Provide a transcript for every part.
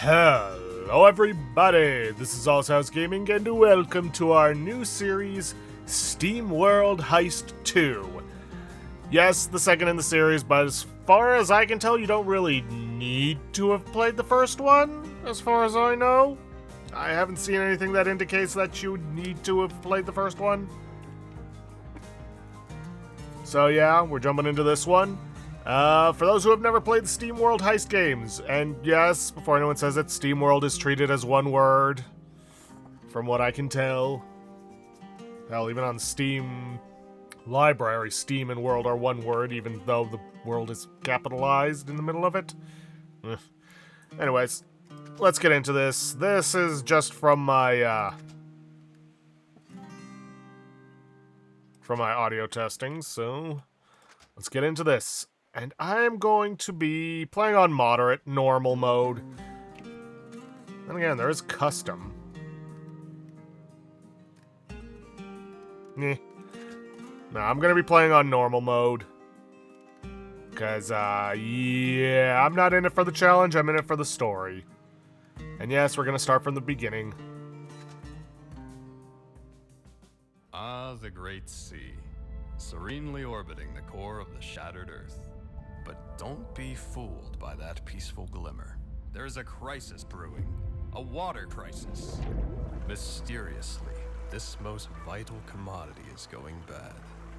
Hello everybody, this is Allshouse Gaming and welcome to our new series, SteamWorld Heist 2. Yes, the second in the series, but as far as I can tell, you don't really need to have played the first one, as far as I know. I haven't seen anything that indicates that you need to have played the first one. So yeah, we're jumping into this one. For those who have never played the SteamWorld Heist games, and yes, before anyone says it, SteamWorld is treated as one word, from what I can tell. Hell, even on Steam library, Steam and World are one word, even though the world is capitalized in the middle of it. Anyways, let's get into this. This is just from my audio testing, so let's get into this. And I'm going to be playing on moderate, normal mode. And again, there is custom. No, I'm going to be playing on normal mode. Because, yeah, I'm not in it for the challenge, I'm in it for the story. And yes, we're going to start from the beginning. Ah, the great sea, serenely orbiting the core of the shattered Earth. But don't be fooled by that peaceful glimmer. There's a crisis brewing, a water crisis. Mysteriously, this most vital commodity is going bad,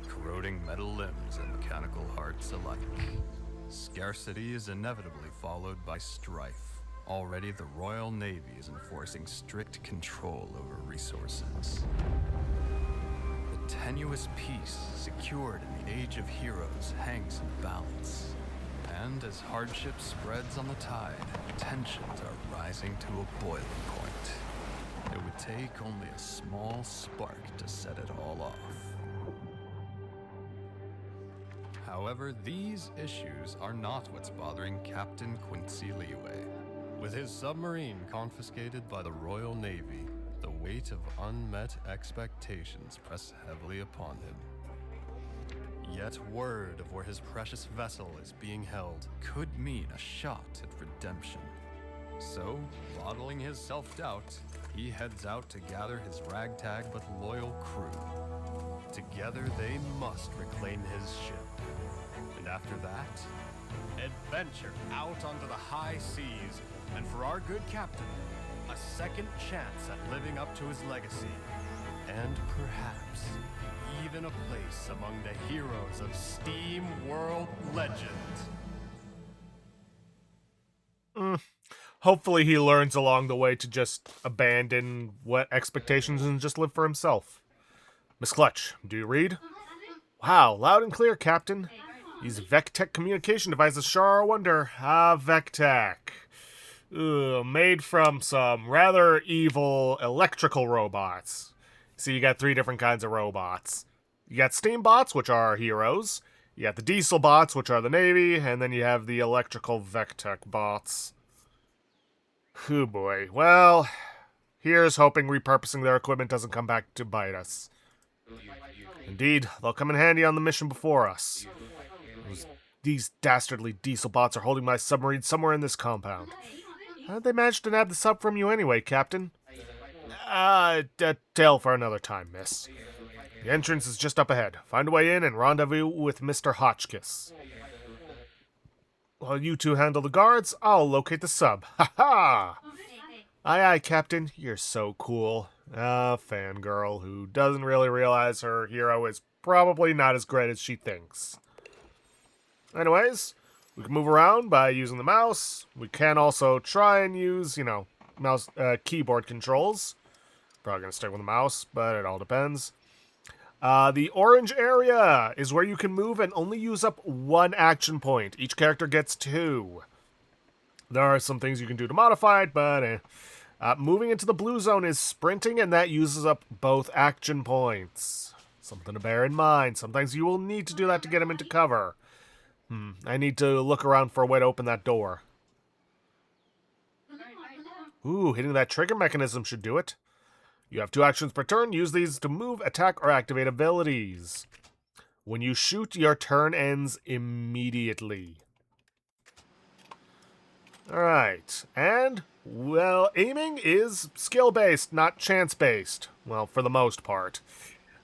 corroding metal limbs and mechanical hearts alike. Scarcity is inevitably followed by strife. Already the Royal Navy is enforcing strict control over resources. The tenuous peace secured in the Age of Heroes hangs in balance. And as hardship spreads on the tide, tensions are rising to a boiling point. It would take only a small spark to set it all off. However, these issues are not what's bothering Captain Quincy Leeway. With his submarine confiscated by the Royal Navy, the weight of unmet expectations press heavily upon him. Yet word of where his precious vessel is being held could mean a shot at redemption. So, bottling his self-doubt, he heads out to gather his ragtag but loyal crew. Together they must reclaim his ship. And after that, adventure out onto the high seas, and for our good captain, a second chance at living up to his legacy. And perhaps even a place among the heroes of SteamWorld legend. Hopefully he learns along the way to just abandon what expectations and just live for himself. Miss Clutch, do you read? Wow, loud and clear, Captain. These VecTech communication devices sure are a wonder. Ah, VecTech. Made from some rather evil electrical robots. See, you got 3 different kinds of robots. You got steam bots, which are heroes. You got the diesel bots, which are the Navy. And then you have the electrical VecTech bots. Oh boy. Well, here's hoping repurposing their equipment doesn't come back to bite us. Indeed, they'll come in handy on the mission before us. These dastardly diesel bots are holding my submarine somewhere in this compound. How did they manage to nab the sub from you anyway, Captain? Tale for another time, miss. The entrance is just up ahead. Find a way in and rendezvous with Mr. Hotchkiss. While you two handle the guards, I'll locate the sub. Ha-ha! Aye, aye, Captain. You're so cool. Fangirl who doesn't really realize her hero is probably not as great as she thinks. Anyways, we can move around by using the mouse. We can also try and use, mouse keyboard controls. Probably gonna stick with the mouse, but it all depends. The orange area is where you can move and only use up 1 action point. Each character gets 2. There are some things you can do to modify it, but moving into the blue zone is sprinting, and that uses up both action points. Something to bear in mind. Sometimes you will need to do that to get him into cover. I need to look around for a way to open that door. Ooh, hitting that trigger mechanism should do it. You have 2 actions per turn. Use these to move, attack, or activate abilities. When you shoot, your turn ends immediately. Alright, and, well, aiming is skill-based, not chance-based. Well, for the most part.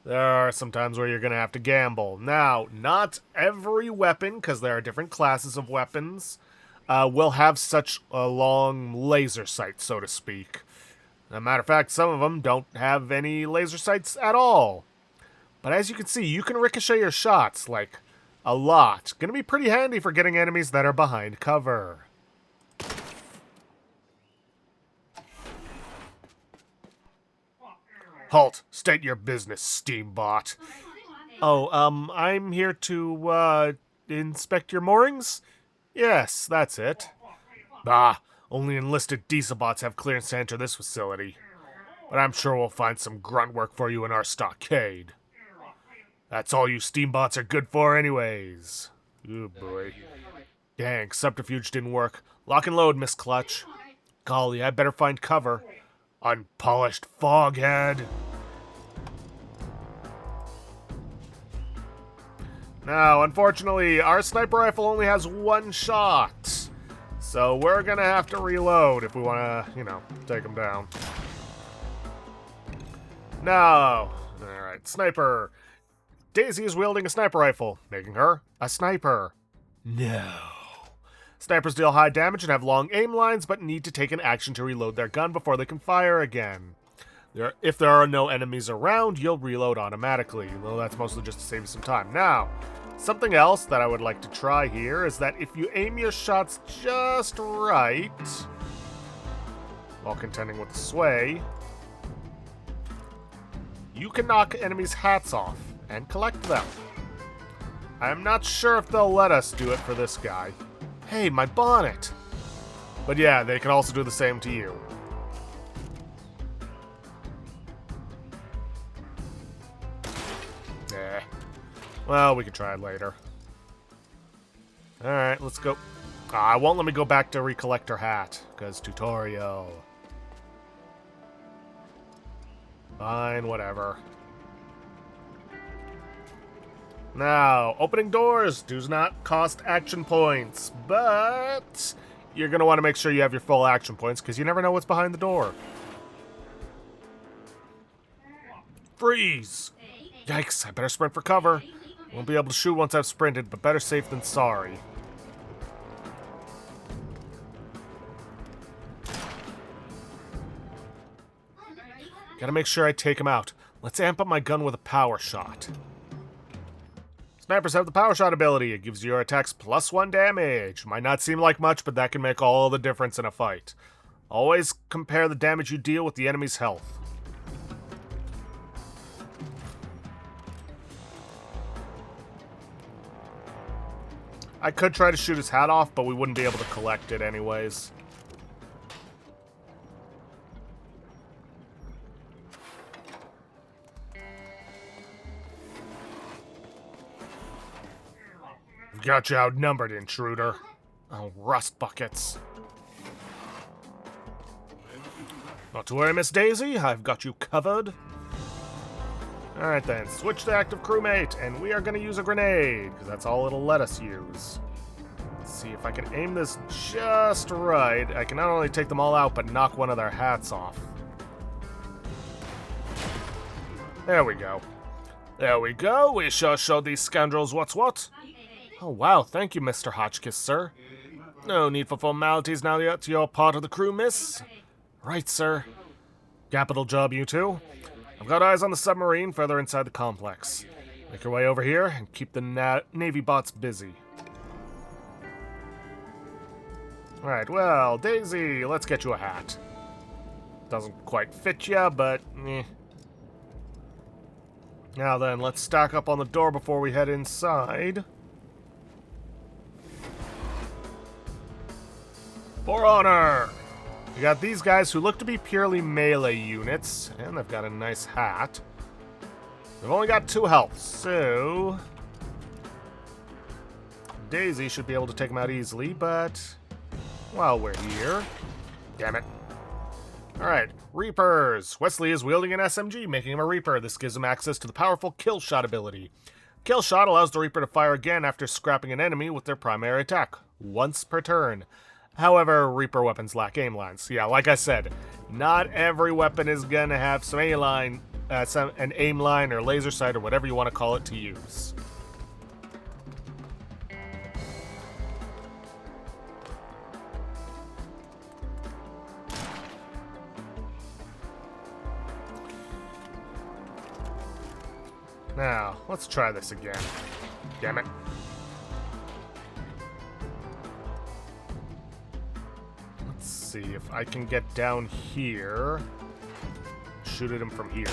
There are some times where you're going to have to gamble. Now, not every weapon, because there are different classes of weapons, will have such a long laser sight, so to speak. As a matter of fact, some of them don't have any laser sights at all. But as you can see, you can ricochet your shots, like, a lot. Gonna be pretty handy for getting enemies that are behind cover. Halt! State your business, Steambot. Oh, I'm here to, inspect your moorings? Yes, that's it. Bah, only enlisted dieselbots have clearance to enter this facility. But I'm sure we'll find some grunt work for you in our stockade. That's all you Steambots are good for anyways. Oh boy. Dang, subterfuge didn't work. Lock and load, Miss Clutch. Golly, I better find cover. Unpolished foghead. Now, unfortunately, our sniper rifle only has one shot. So we're gonna have to reload if we wanna, take him down. No. Alright, sniper. Daisy is wielding a sniper rifle, making her a sniper. No. Snipers deal high damage and have long aim lines, but need to take an action to reload their gun before they can fire again. If there are no enemies around, you'll reload automatically, though that's mostly just to save you some time. Now, something else that I would like to try here is that if you aim your shots just right, while contending with the sway, you can knock enemies' hats off and collect them. I'm not sure if they'll let us do it for this guy. Hey, my bonnet! But yeah, they can also do the same to you. Eh. Well, we can try it later. Alright, let's go. It won't let me go back to recollect her hat, because tutorial. Fine, whatever. Now, opening doors does not cost action points, but you're going to want to make sure you have your full action points, because you never know what's behind the door. Freeze! Yikes, I better sprint for cover. Won't be able to shoot once I've sprinted, but better safe than sorry. Gotta make sure I take him out. Let's amp up my gun with a power shot. Snipers have the power shot ability. It gives your attacks +1 damage. Might not seem like much, but that can make all the difference in a fight. Always compare the damage you deal with the enemy's health. I could try to shoot his hat off, but we wouldn't be able to collect it anyways. Got you outnumbered, intruder. Oh, rust buckets. Not to worry, Miss Daisy. I've got you covered. Alright then, switch to active crewmate, and we are going to use a grenade, because that's all it'll let us use. Let's see if I can aim this just right. I can not only take them all out, but knock one of their hats off. There we go. There we go. We sure showed these scoundrels what's what. Oh, wow. Thank you, Mr. Hotchkiss, sir. No need for formalities now that you're part of the crew, miss. Right, sir. Capital job, you two. I've got eyes on the submarine further inside the complex. Make your way over here and keep the navybots busy. Alright, well, Daisy, let's get you a hat. Doesn't quite fit ya, but eh. Now then, let's stack up on the door before we head inside. For honor! We got these guys who look to be purely melee units, and they've got a nice hat. They've only got 2 health, so Daisy should be able to take them out easily, but while we're here... Damn it. Alright, Reapers. Wesley is wielding an SMG, making him a Reaper. This gives him access to the powerful Kill Shot ability. Kill Shot allows the Reaper to fire again after scrapping an enemy with their primary attack, once per turn. However, Reaper weapons lack aim lines. Yeah, like I said, not every weapon is gonna have some an aim line or laser sight or whatever you want to call it to use. Now, let's try this again. Damn it. Let's see if I can get down here. Shoot at him from here.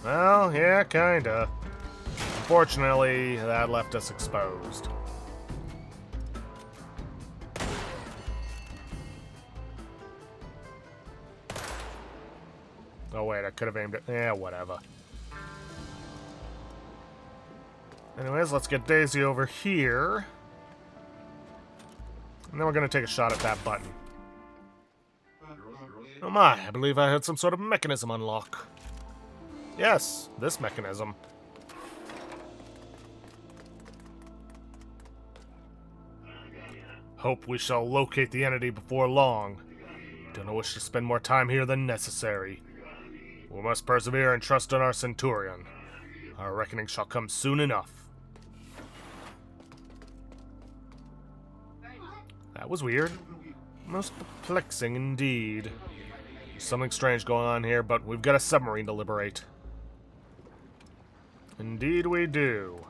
Well, yeah, kinda. Unfortunately, that left us exposed. Oh wait, I could have aimed it. Yeah, whatever. Anyways, let's get Daisy over here. And then we're going to take a shot at that button. Oh my, I believe I heard some sort of mechanism unlock. Yes, this mechanism. Hope we shall locate the entity before long. Don't wish to spend more time here than necessary. We must persevere and trust in our Centurion. Our reckoning shall come soon enough. That was weird. Most perplexing indeed. There's something strange going on here, but we've got a submarine to liberate. Indeed we do.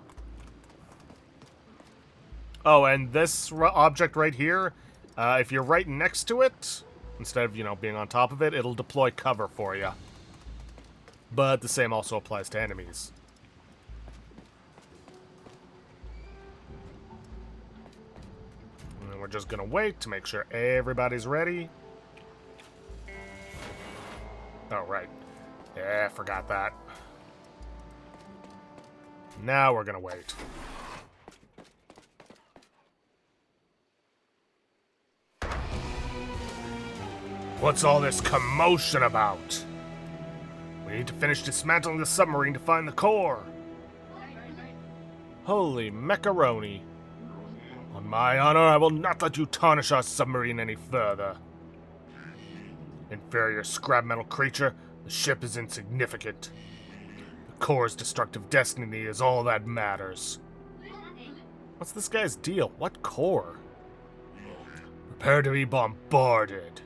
Oh, and this object right here, if you're right next to it, instead of, being on top of it, it'll deploy cover for you. But the same also applies to enemies. And we're just gonna wait to make sure everybody's ready. Oh, right. Yeah, forgot that. Now we're gonna wait. What's all this commotion about? We need to finish dismantling the submarine to find the core. Holy macaroni. On my honor, I will not let you tarnish our submarine any further. Inferior scrap metal creature, the ship is insignificant. The core's destructive destiny is all that matters. What's this guy's deal? What core? Prepare to be bombarded.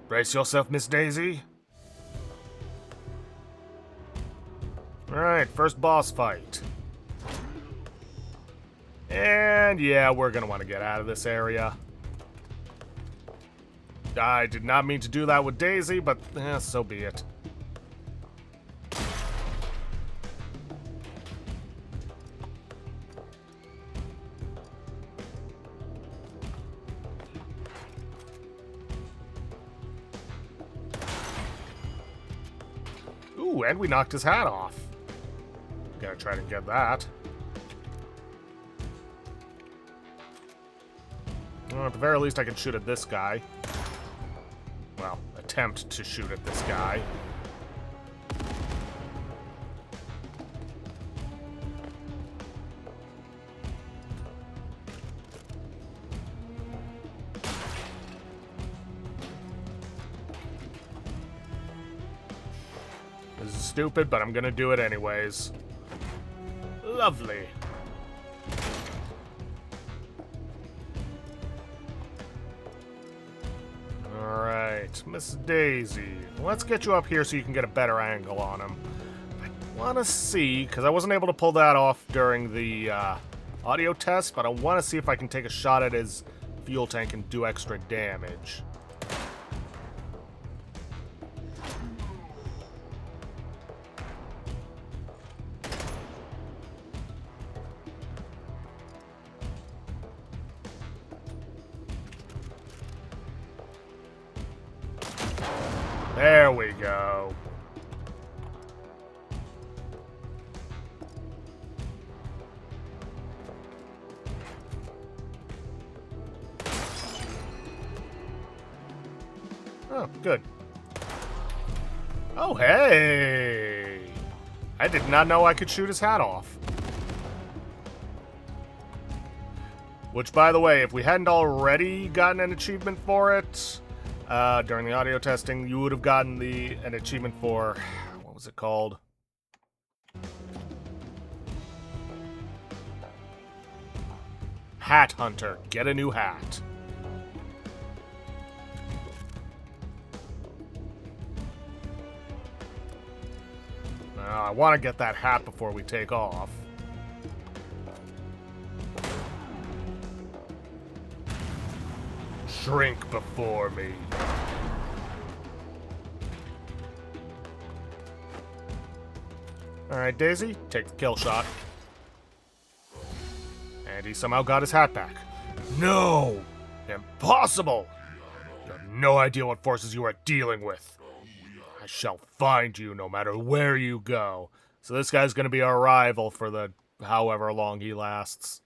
Brace yourself, Miss Daisy. Alright, first boss fight. And yeah, we're gonna want to get out of this area. I did not mean to do that with Daisy, but so be it. Ooh, and we knocked his hat off. Gotta try to get that. Well, at the very least, I can shoot at this guy. Well, attempt to shoot at this guy. This is stupid, but I'm gonna do it anyways. Lovely. Alright, Miss Daisy. Let's get you up here so you can get a better angle on him. I want to see, because I wasn't able to pull that off during the audio test, but I want to see if I can take a shot at his fuel tank and do extra damage. There we go. Oh, good. Oh, hey! I did not know I could shoot his hat off. Which, by the way, if we hadn't already gotten an achievement for it during the audio testing, you would have gotten an achievement for, what was it called? Hat Hunter. Get a new hat. I want to get that hat before we take off. Shrink before me. Alright, Daisy, take the kill shot. And he somehow got his hat back. No! Impossible! You have no idea what forces you are dealing with. I shall find you no matter where you go. So this guy's gonna be our rival for the however long he lasts.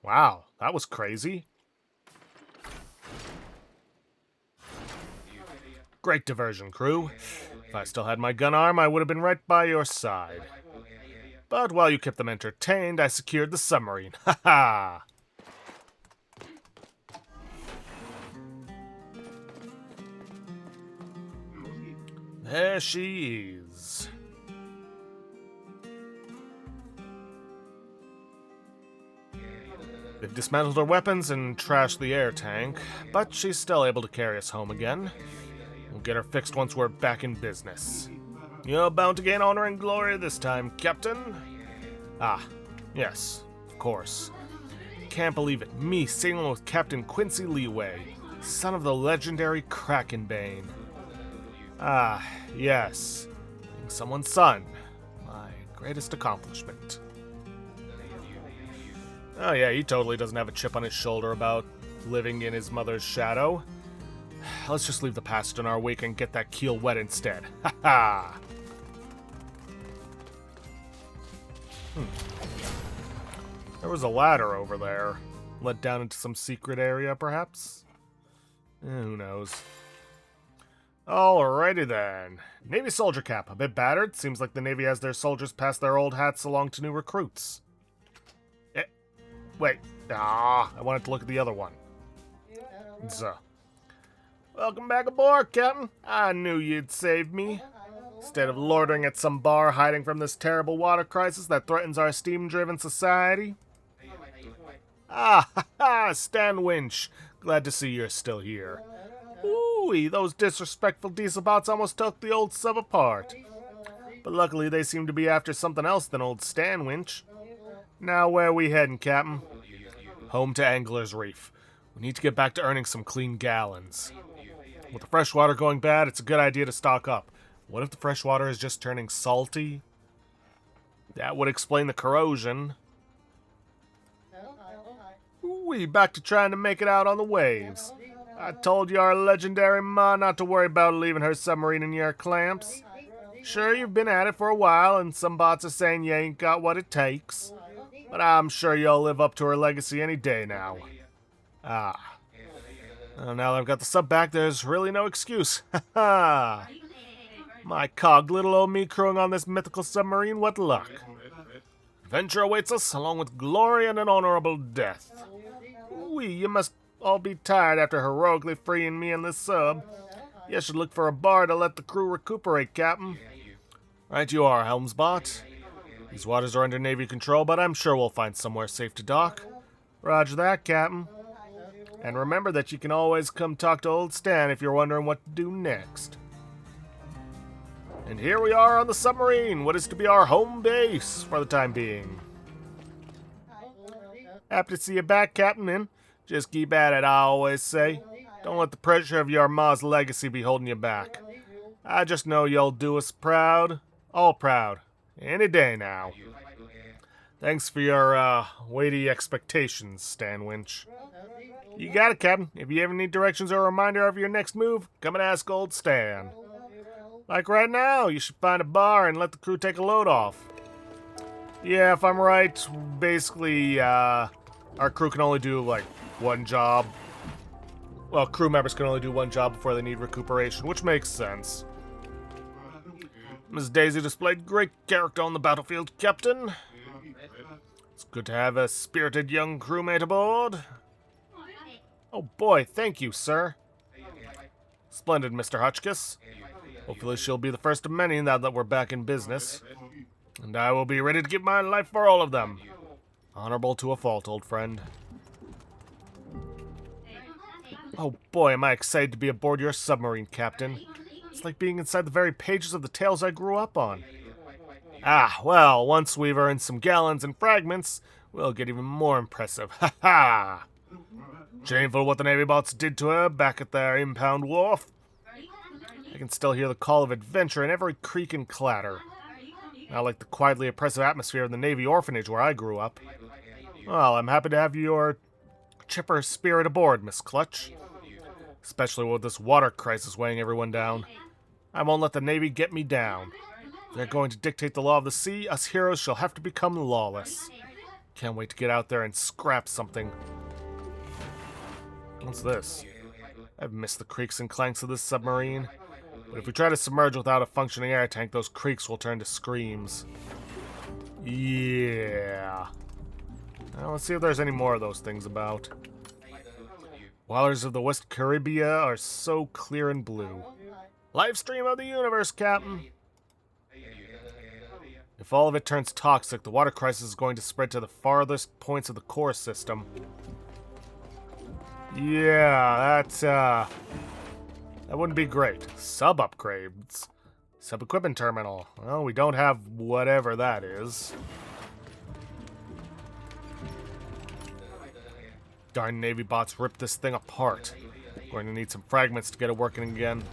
Wow, that was crazy. Great diversion, crew. If I still had my gun arm, I would have been right by your side. But while you kept them entertained, I secured the submarine. Ha ha! There she is. They've dismantled her weapons and trashed the air tank, but she's still able to carry us home again. We'll get her fixed once we're back in business. You're bound to gain honor and glory this time, Captain. Ah, yes, of course. Can't believe it. Me sailing with Captain Quincy Leeway, son of the legendary Krakenbane. Ah, yes. Being someone's son. My greatest accomplishment. Oh yeah, he totally doesn't have a chip on his shoulder about living in his mother's shadow. Let's just leave the past in our wake and get that keel wet instead. Ha ha! There was a ladder over there. Led down into some secret area, perhaps? Who knows. Alrighty then. Navy soldier cap. A bit battered. Seems like the Navy has their soldiers pass their old hats along to new recruits. Wait. I wanted to look at the other one. Welcome back aboard, Captain. I knew you'd save me. Instead of loitering at some bar hiding from this terrible water crisis that threatens our steam-driven society. Stan Winch. Glad to see you're still here. Ooh, those disrespectful diesel bots almost took the old sub apart. But luckily they seem to be after something else than old Stan Winch. Now where are we heading, Captain? Home to Angler's Reef. We need to get back to earning some clean gallons. With the fresh water going bad, it's a good idea to stock up. What if the fresh water is just turning salty? That would explain the corrosion. Ooh, back to trying to make it out on the waves. I told your legendary ma not to worry about leaving her submarine in your clamps. Sure, you've been at it for a while, and some bots are saying you ain't got what it takes. But I'm sure you'll live up to her legacy any day now. Well, now that I've got the sub back, there's really no excuse. Ha ha! My cog, little old me crewing on this mythical submarine, what luck. Adventure awaits us, along with glory and an honorable death. Ooh, you must all be tired after heroically freeing me in this sub. You should look for a bar to let the crew recuperate, Captain. Right you are, Helmsbot. These waters are under Navy control, but I'm sure we'll find somewhere safe to dock. Roger that, Captain. And remember that you can always come talk to old Stan if you're wondering what to do next. And here we are on the submarine, what is to be our home base for the time being. Happy to see you back, Captain, and just keep at it, I always say. Don't let the pressure of your ma's legacy be holding you back. I just know you'll do us proud, all proud, any day now. Thanks for your, weighty expectations, Stan Winch. You got it, Captain. If you ever need directions or a reminder of your next move, come and ask old Stan. Like right now, you should find a bar and let the crew take a load off. Yeah, if I'm right, basically, our crew can only do, like, one job. Well, crew members can only do one job before they need recuperation, which makes sense. Miss Daisy displayed great character on the battlefield, Captain. It's good to have a spirited young crewmate aboard. Oh boy, thank you, sir. Splendid, Mr. Hotchkiss. Hopefully she'll be the first of many now that we're back in business. And I will be ready to give my life for all of them. Honorable to a fault, old friend. Oh boy, am I excited to be aboard your submarine, Captain. It's like being inside the very pages of the tales I grew up on. Ah, well, once we've earned some gallons and fragments, we'll get even more impressive. Ha ha! Shameful what the navybots did to her back at their impound wharf. I can still hear the call of adventure in every creak and clatter. Not like the quietly oppressive atmosphere of the Navy orphanage where I grew up. Well, I'm happy to have your chipper spirit aboard, Miss Clutch. Especially with this water crisis weighing everyone down. I won't let the Navy get me down. If they're going to dictate the law of the sea, us heroes shall have to become lawless. Can't wait to get out there and scrap something. What's this? I've missed the creaks and clanks of this submarine. But if we try to submerge without a functioning air tank, those creaks will turn to screams. Yeah. Now let's see if there's any more of those things about. Waters of the West Caribbean are so clear and blue. Live stream of the universe, Captain. If all of it turns toxic, the water crisis is going to spread to the farthest points of the core system. Yeah, that wouldn't be great. Sub-upgrades. Sub-equipment terminal. Well, we don't have whatever that is. Darn Navy bots ripped this thing apart. Going to need some fragments to get it working again.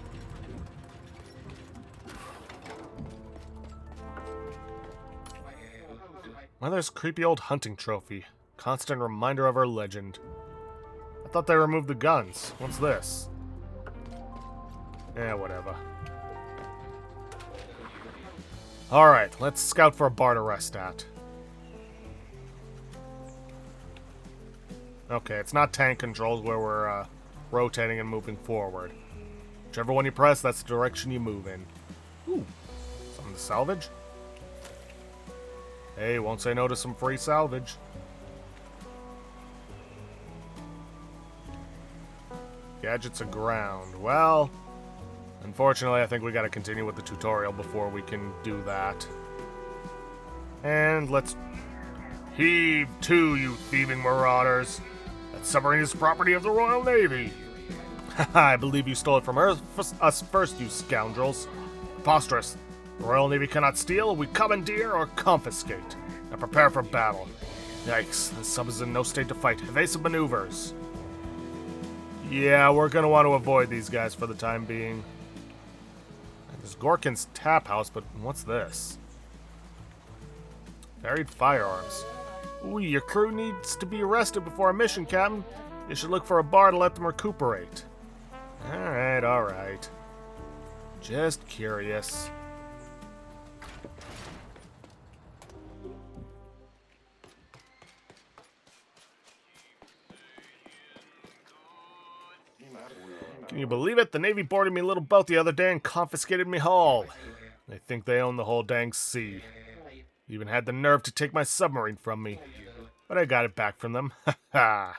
Mother's creepy old hunting trophy. Constant reminder of her legend. I thought they removed the guns. What's this? Whatever. Alright, let's scout for a bar to rest at. Okay, it's not tank controls where we're rotating and moving forward. Whichever one you press, that's the direction you move in. Ooh, something to salvage? Hey, won't say no to some free salvage. Gadgets aground. Well, unfortunately, I think we gotta continue with the tutorial before we can do that. And let's heave to, you thieving marauders. That submarine is property of the Royal Navy. I believe you stole it from us first, you scoundrels. Preposterous. The Royal Navy cannot steal, we commandeer or confiscate. Now prepare for battle. Yikes, this sub is in no state to fight. Evasive maneuvers. Yeah, we're gonna want to avoid these guys for the time being. There's Gorkin's tap house, but what's this? Buried firearms. Ooh, your crew needs to be arrested before a mission, Captain. You should look for a bar to let them recuperate. Alright, alright. Just curious. Can you believe it? The Navy boarded me a little boat the other day and confiscated me hull. They think they own the whole dang sea. Even had the nerve to take my submarine from me. But I got it back from them. Ha ha.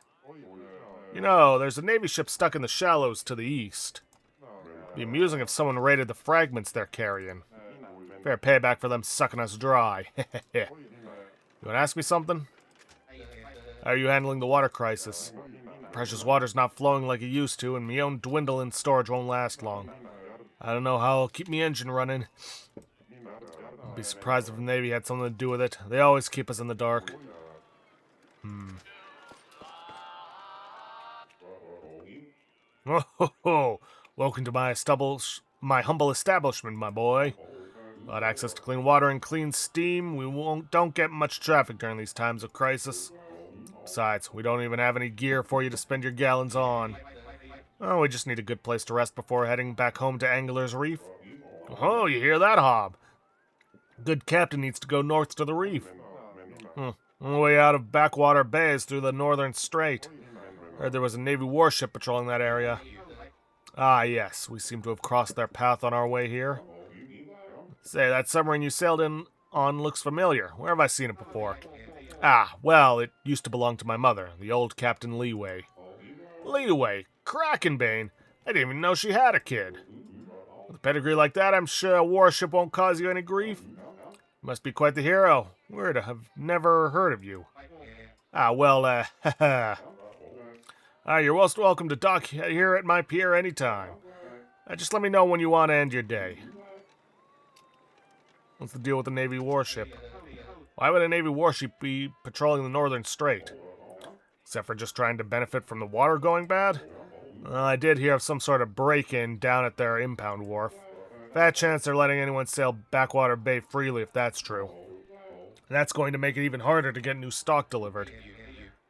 You know, there's a Navy ship stuck in the shallows to the east. It'd be amusing if someone raided the fragments they're carrying. Fair payback for them sucking us dry. You wanna ask me something? How are you handling the water crisis? Precious water's not flowing like it used to, and me own dwindling storage won't last long. I don't know how I'll keep me engine running. I'd be surprised if the Navy had something to do with it. They always keep us in the dark. Oh ho ho! Welcome to my humble establishment, my boy. Without access to clean water and clean steam, we don't get much traffic during these times of crisis. Besides, we don't even have any gear for you to spend your gallons on. Oh, we just need a good place to rest before heading back home to Angler's Reef. Oh, you hear that, Hob? Good captain needs to go north to the reef. On the way out of backwater bays through the northern strait. Heard there was a Navy warship patrolling that area. Ah, yes, we seem to have crossed their path on our way here. Say, that submarine you sailed in on looks familiar. Where have I seen it before? Ah, well, it used to belong to my mother, the old Captain Leeway. Leeway? Krakenbane? I didn't even know she had a kid. With a pedigree like that, I'm sure a warship won't cause you any grief. You must be quite the hero. Weird, I've never heard of you. Ah, well, haha. You're most welcome to dock here at my pier anytime. Just let me know when you want to end your day. What's the deal with the Navy warship? Why would a Navy warship be patrolling the Northern Strait? Except for just trying to benefit from the water going bad? Well, I did hear of some sort of break-in down at their impound wharf. Fat chance they're letting anyone sail Backwater Bay freely if that's true. And that's going to make it even harder to get new stock delivered.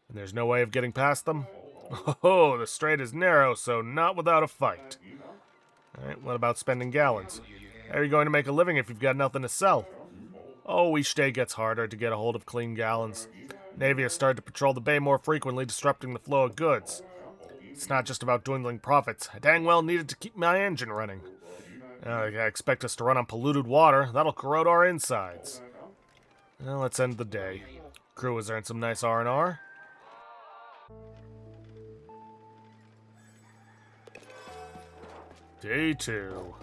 And there's no way of getting past them? Oh, the strait is narrow, so not without a fight. Alright, what about spending gallons? How are you going to make a living if you've got nothing to sell? Oh, each day gets harder to get a hold of clean gallons. Navy has started to patrol the bay more frequently, disrupting the flow of goods. It's not just about dwindling profits. I dang well needed to keep my engine running. I expect us to run on polluted water. That'll corrode our insides. Well, let's end the day. Crew has earned some nice R&R. Day 2.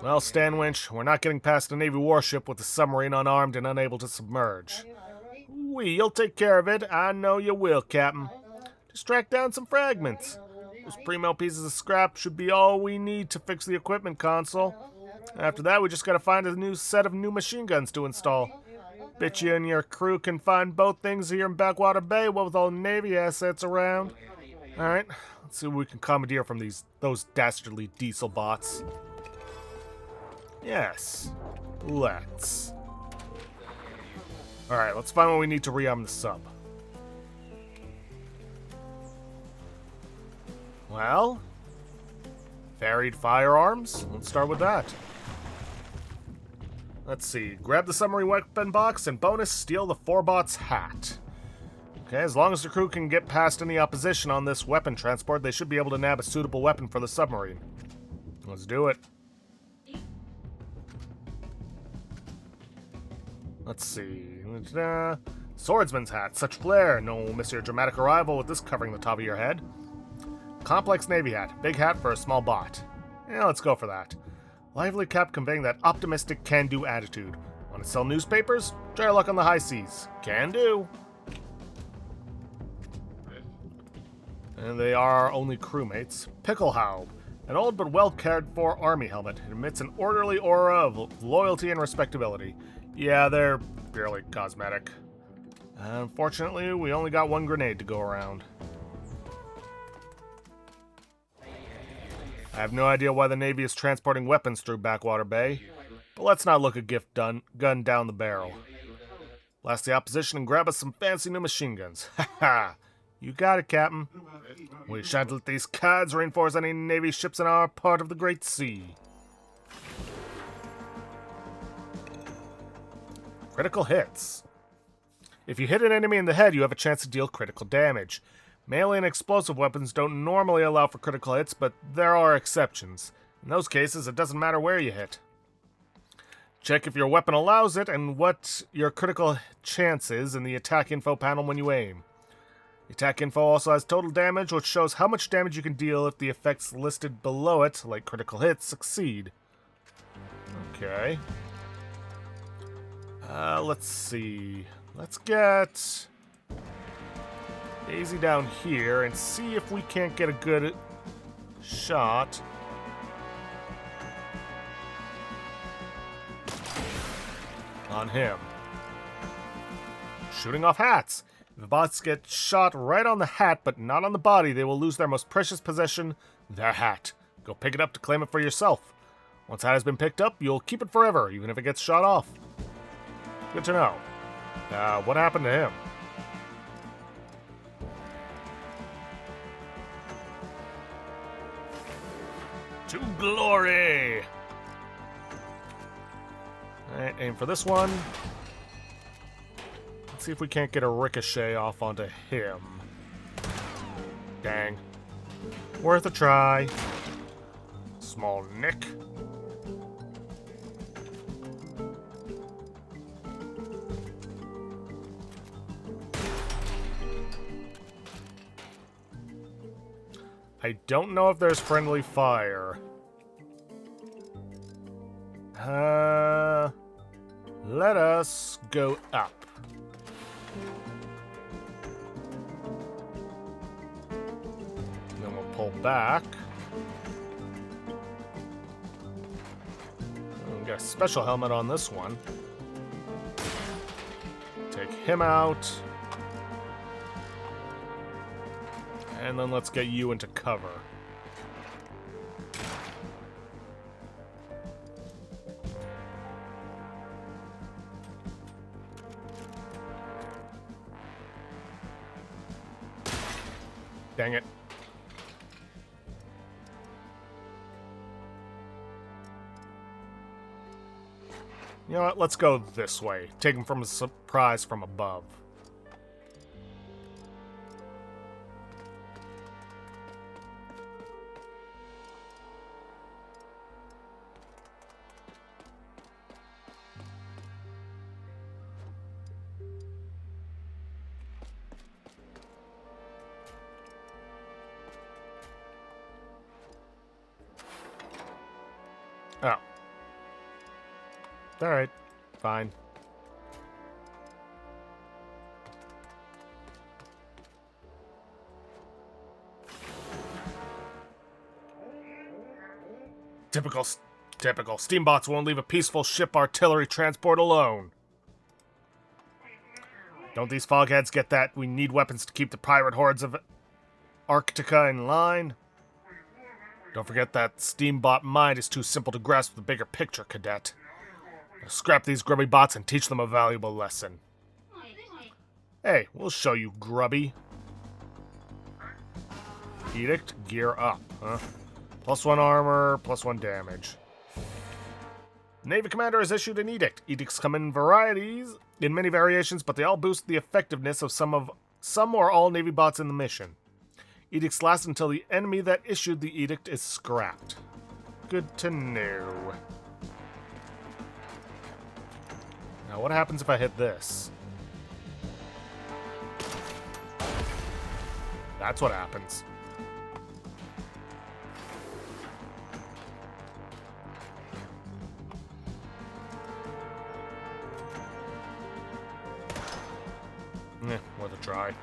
Well, Stanwinch, we're not getting past a Navy warship with a submarine unarmed and unable to submerge. You'll take care of it. I know you will, Captain. Just track down some fragments. Those primo pieces of scrap should be all we need to fix the equipment console. After that, we just gotta find a new set of new machine guns to install. Bet you and your crew can find both things here in Backwater Bay with all Navy assets around. Alright, let's see what we can commandeer from those dastardly diesel bots. Yes, let's. Alright, let's find what we need to rearm the sub. Well, varied firearms. Let's start with that. Let's see. Grab the submarine weapon box and bonus, steal the 4-bot's hat. Okay, as long as the crew can get past any opposition on this weapon transport, they should be able to nab a suitable weapon for the submarine. Let's do it. Let's see. Swordsman's hat. Such flair. No miss your dramatic arrival with this covering the top of your head. Complex Navy hat. Big hat for a small bot. Yeah, let's go for that. Lively cap conveying that optimistic can-do attitude. Want to sell newspapers? Try your luck on the high seas. Can do. And they are only crewmates. Picklehaube. An old but well-cared-for army helmet. It emits an orderly aura of loyalty and respectability. Yeah, they're purely cosmetic. Unfortunately, we only got one grenade to go around. I have no idea why the Navy is transporting weapons through Backwater Bay, but let's not look a gift gun down the barrel. Blast the opposition and grab us some fancy new machine guns. Ha ha! You got it, Captain. We shan't let these cards reinforce any Navy ships in our part of the Great Sea. Critical hits. If you hit an enemy in the head, you have a chance to deal critical damage. Melee and explosive weapons don't normally allow for critical hits, but there are exceptions. In those cases, it doesn't matter where you hit. Check if your weapon allows it and what your critical chance is in the attack info panel when you aim. The attack info also has total damage, which shows how much damage you can deal if the effects listed below it, like critical hits, succeed. Okay. Let's see. Let's get Daisy down here and see if we can't get a good shot. On him. Shooting off hats. If the bots get shot right on the hat but not on the body, they will lose their most precious possession, their hat. Go pick it up to claim it for yourself. Once the hat has been picked up, you'll keep it forever, even if it gets shot off. Good to know. What happened to him? To glory! Alright, aim for this one. Let's see if we can't get a ricochet off onto him. Dang. Worth a try. Small nick. I don't know if there's friendly fire. Let us go up. Then we'll pull back. We got a special helmet on this one. Take him out. And then let's get you into cover. Dang it. You know what? Let's go this way. Take him from a surprise from above. Oh. Alright. Fine. Typical. Steambots won't leave a peaceful ship artillery transport alone. Don't these fogheads get that? We need weapons to keep the pirate hordes of Arctica in line. Don't forget that Steambot mind is too simple to grasp the bigger picture, cadet. Now scrap these grubby bots and teach them a valuable lesson. Hey, we'll show you, grubby. Edict, gear up, huh? +1 armor, +1 damage. Navy Commander has issued an edict. Edicts come in many variations, but they all boost the effectiveness of some or all Navy bots in the mission. Edicts last until the enemy that issued the edict is scrapped. Good to know. Now, what happens if I hit this? That's what happens. Worth a try.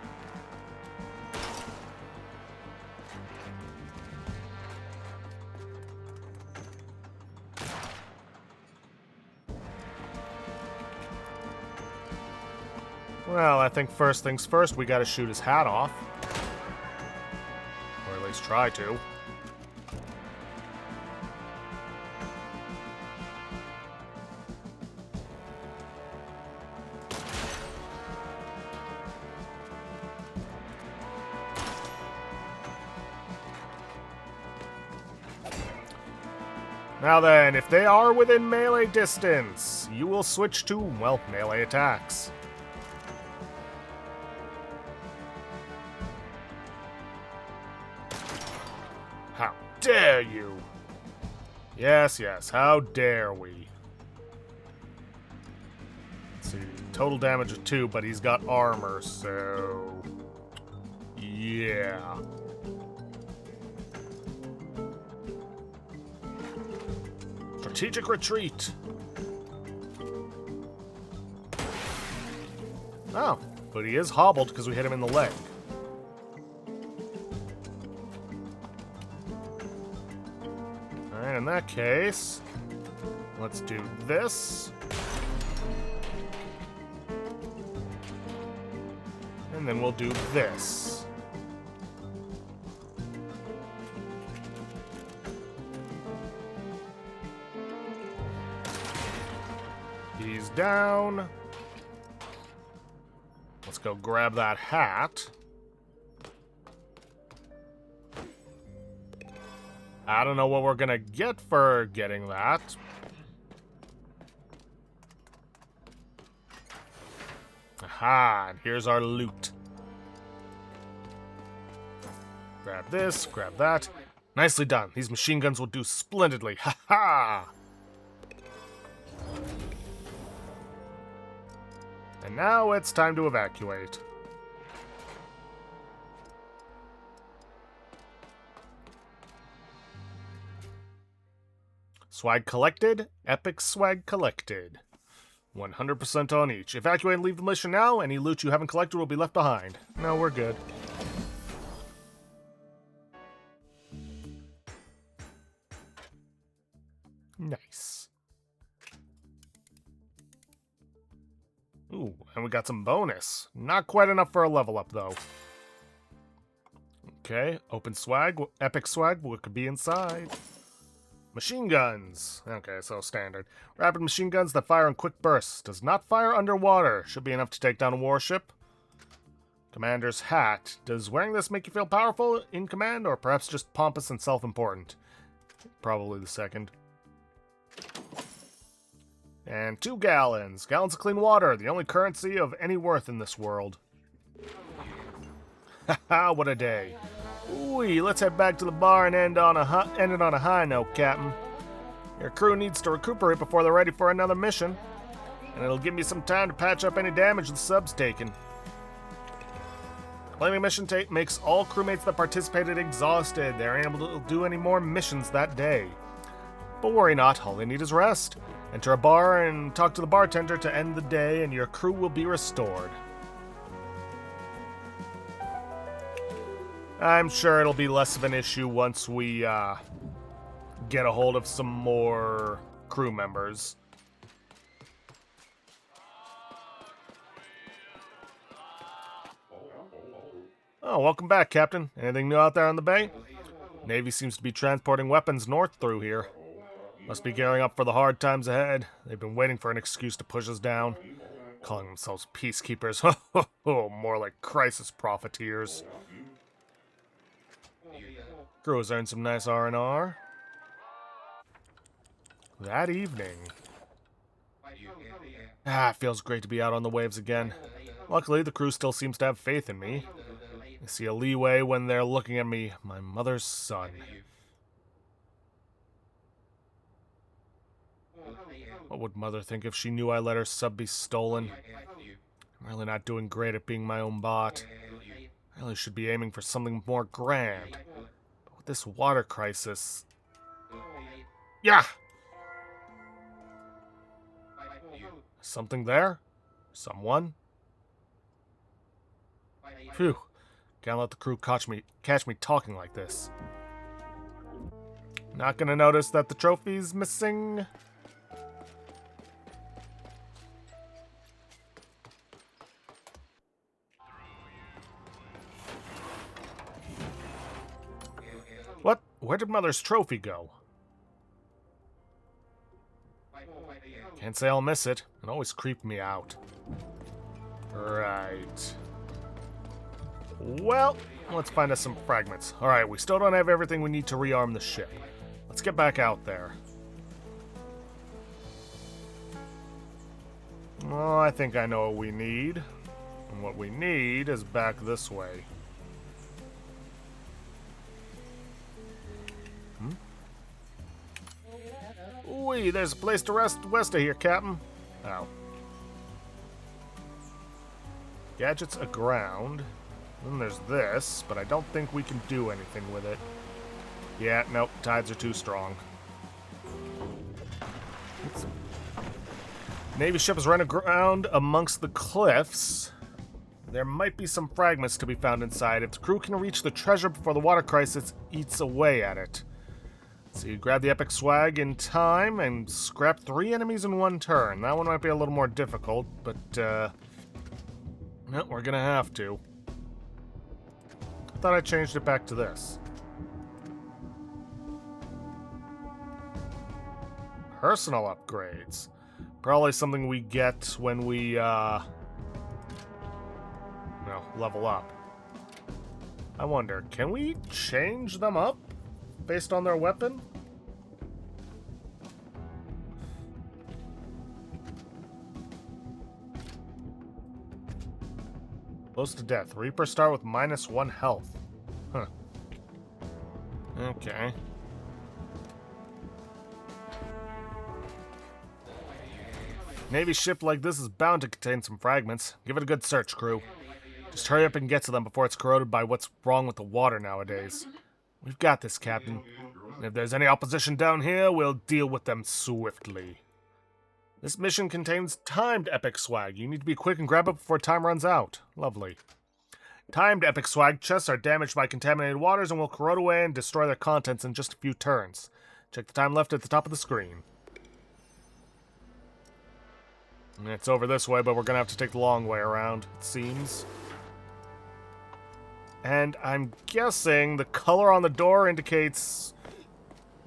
Well, I think first things first, we gotta shoot his hat off. Or at least try to. Now then, if they are within melee distance, you will switch to, well, melee attacks. How dare you? Yes, how dare we? Let's see, total damage of 2, but he's got armor, so... yeah. Strategic retreat. Oh, but he is hobbled because we hit him in the leg. Alright, in that case, let's do this. And then we'll do this. He's down. Let's go grab that hat. I don't know what we're gonna get for getting that. Aha, and here's our loot. Grab Grab this, grab that. Nicely done. These machine guns will do splendidly. Ha ha! And now it's time to evacuate. Swag collected, epic swag collected. 100% on each. Evacuate and leave the mission now. Any loot you haven't collected will be left behind. No, we're good. Nice. Ooh, and we got some bonus. Not quite enough for a level up, though. Okay, open swag, epic swag, what could be inside? Machine guns. Okay, so standard. Rapid machine guns that fire in quick bursts. Does not fire underwater. Should be enough to take down a warship. Commander's hat. Does wearing this make you feel powerful in command, or perhaps just pompous and self-important? Probably the second. And 2 gallons. Gallons of clean water, the only currency of any worth in this world. Haha, what a day. Ooh, let's head back to the bar and end it on a high note, Captain. Your crew needs to recuperate before they're ready for another mission. And it'll give me some time to patch up any damage the sub's taken. Reclaiming mission makes all crewmates that participated exhausted. They aren't able to do any more missions that day. But worry not, all they need is rest. Enter a bar and talk to the bartender to end the day, and your crew will be restored. I'm sure it'll be less of an issue once we get a hold of some more crew members. Oh, welcome back, Captain. Anything new out there on the bay? Navy seems to be transporting weapons north through here. Must be gearing up for the hard times ahead. They've been waiting for an excuse to push us down. Calling themselves peacekeepers. More like crisis profiteers. Crew has earned some nice R&R. That evening. It feels great to be out on the waves again. Luckily, the crew still seems to have faith in me. I see a leeway when they're looking at me, my mother's son. What would Mother think if she knew I let her sub be stolen? I'm really not doing great at being my own bot. I really should be aiming for something more grand. But with this water crisis... Yeah! Something there? Someone? Phew. Can't let the crew catch me talking like this. Not gonna notice that the trophy's missing. What? Where did Mother's trophy go? Can't say I'll miss it. It always creeped me out. Right. Well, let's find us some fragments. Alright, we still don't have everything we need to rearm the ship. Let's get back out there. Well, I think I know what we need. And what we need is back this way. Ooh, there's a place to rest west of here, Captain. Oh. Gadgets aground. Then there's this, but I don't think we can do anything with it. Yeah, nope, tides are too strong. Oops. Navy ship is run aground amongst the cliffs. There might be some fragments to be found inside if the crew can reach the treasure before the water crisis eats away at it. So you grab the epic swag in time and scrap 3 enemies in 1 turn. That one might be a little more difficult, but no, we're gonna have to. I thought I changed it back to this. Personal upgrades. Probably something we get when we, level up. I wonder, can we change them up based on their weapon? Close to death. Reaper start with -1 health. Huh. Okay. Navy ship like this is bound to contain some fragments. Give it a good search, crew. Just hurry up and get to them before it's corroded by what's wrong with the water nowadays. We've got this, Captain. And if there's any opposition down here, we'll deal with them swiftly. This mission contains timed epic swag. You need to be quick and grab it before time runs out. Lovely. Timed epic swag chests are damaged by contaminated waters and will corrode away and destroy their contents in just a few turns. Check the time left at the top of the screen. It's over this way, but we're going to have to take the long way around, it seems. And I'm guessing the color on the door indicates,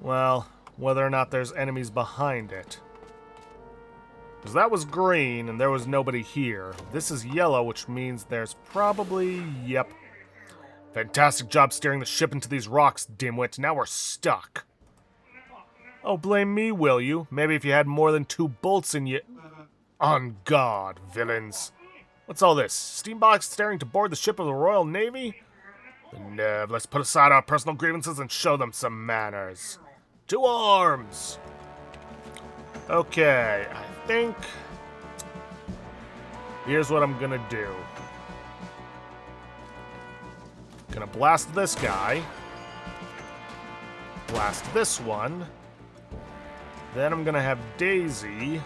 well, whether or not there's enemies behind it. Because that was green, and there was nobody here. This is yellow, which means there's probably... Yep. Fantastic job steering the ship into these rocks, dimwit. Now we're stuck. Oh, blame me, will you? Maybe if you had more than 2 bolts in you... On guard, villains. What's all this? Steambox staring to board the ship of the Royal Navy? The nerve. Let's put aside our personal grievances and show them some manners. To arms! Okay, I think... Here's what I'm gonna do. Gonna blast this guy. Blast this one. Then I'm gonna have Daisy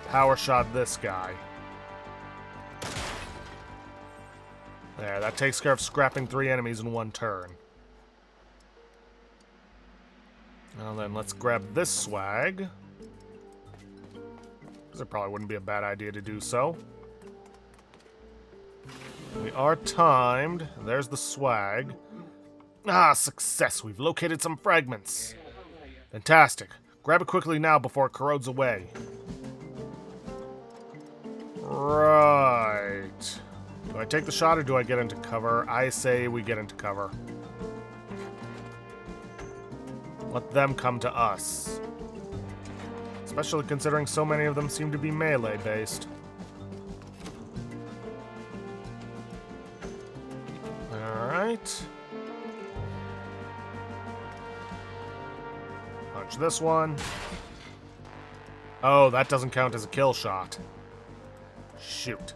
power shot this guy. There, that takes care of scrapping 3 enemies in 1 turn. Now then, let's grab this swag. Because it probably wouldn't be a bad idea to do so. We are timed. There's the swag. Ah, success! We've located some fragments. Fantastic. Grab it quickly now before it corrodes away. Right. Do I take the shot or do I get into cover? I say we get into cover. Let them come to us. Especially considering so many of them seem to be melee-based. Alright. Punch this one. Oh, that doesn't count as a kill shot. Shoot.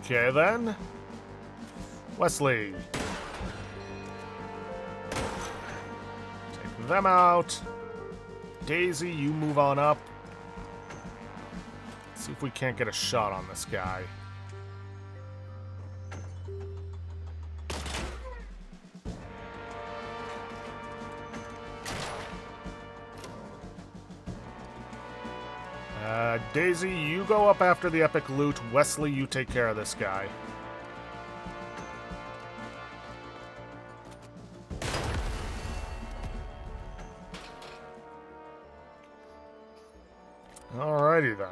Okay, then. Wesley. Take them out. Daisy, you move on up. See if we can't get a shot on this guy. Daisy, you go up after the epic loot. Wesley, you take care of this guy. Alrighty then.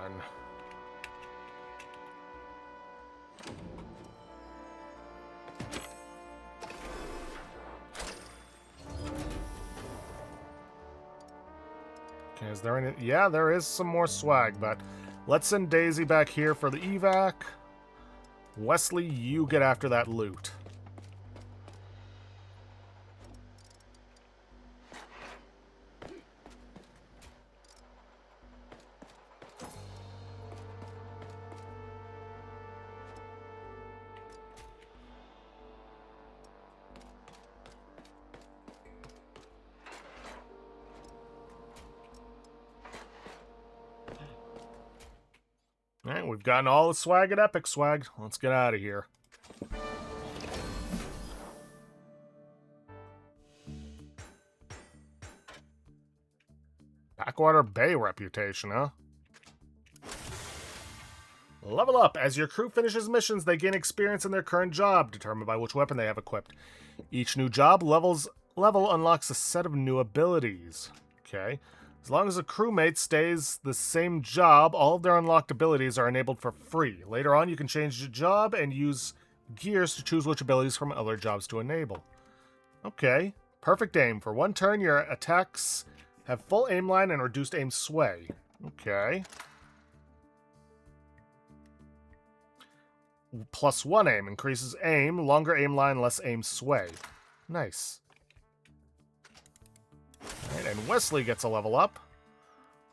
Okay, is there any... Yeah, there is some more swag, but let's send Daisy back here for the evac. Wesley, you get after that loot. Alright, we've gotten all the swag at Epic Swag. Let's get out of here. Backwater Bay reputation, huh? Level up. As your crew finishes missions, they gain experience in their current job, determined by which weapon they have equipped. Each new job level unlocks a set of new abilities. Okay. As long as a crewmate stays the same job, all of their unlocked abilities are enabled for free. Later on, you can change the job and use gears to choose which abilities from other jobs to enable. Okay. Perfect aim. For 1 turn, your attacks have full aim line and reduced aim sway. Okay. +1 aim. Increases aim, longer aim line, less aim sway. Nice. Alright, and Wesley gets a level up.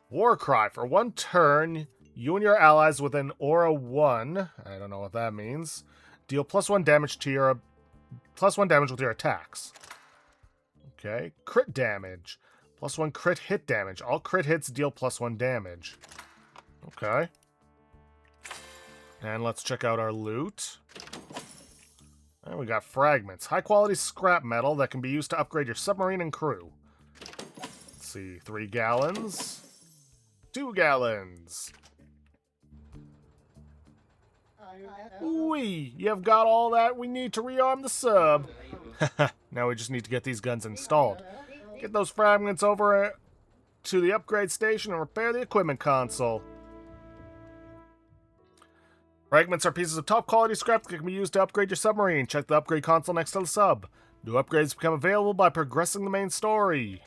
War Cry. For 1 turn, you and your allies within Aura 1, I don't know what that means, deal +1 damage to your... +1 damage with your attacks. Okay. Crit damage. +1 crit hit damage. All crit hits deal +1 damage. Okay. And let's check out our loot. And we got fragments. High quality scrap metal that can be used to upgrade your submarine and crew. Let's see. 3 gallons. 2 gallons. Wee! You've got all that we need to rearm the sub. Now we just need to get these guns installed. Get those fragments over to the upgrade station and repair the equipment console. Fragments are pieces of top quality scrap that can be used to upgrade your submarine. Check the upgrade console next to the sub. New upgrades become available by progressing the main story.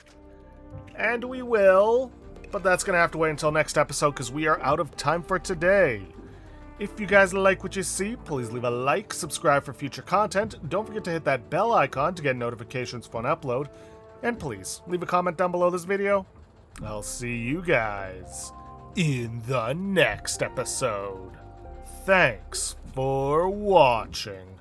And we will, but that's going to have to wait until next episode because we are out of time for today. If you guys like what you see, please leave a like, subscribe for future content, don't forget to hit that bell icon to get notifications for an upload, and please leave a comment down below this video. I'll see you guys in the next episode. Thanks for watching.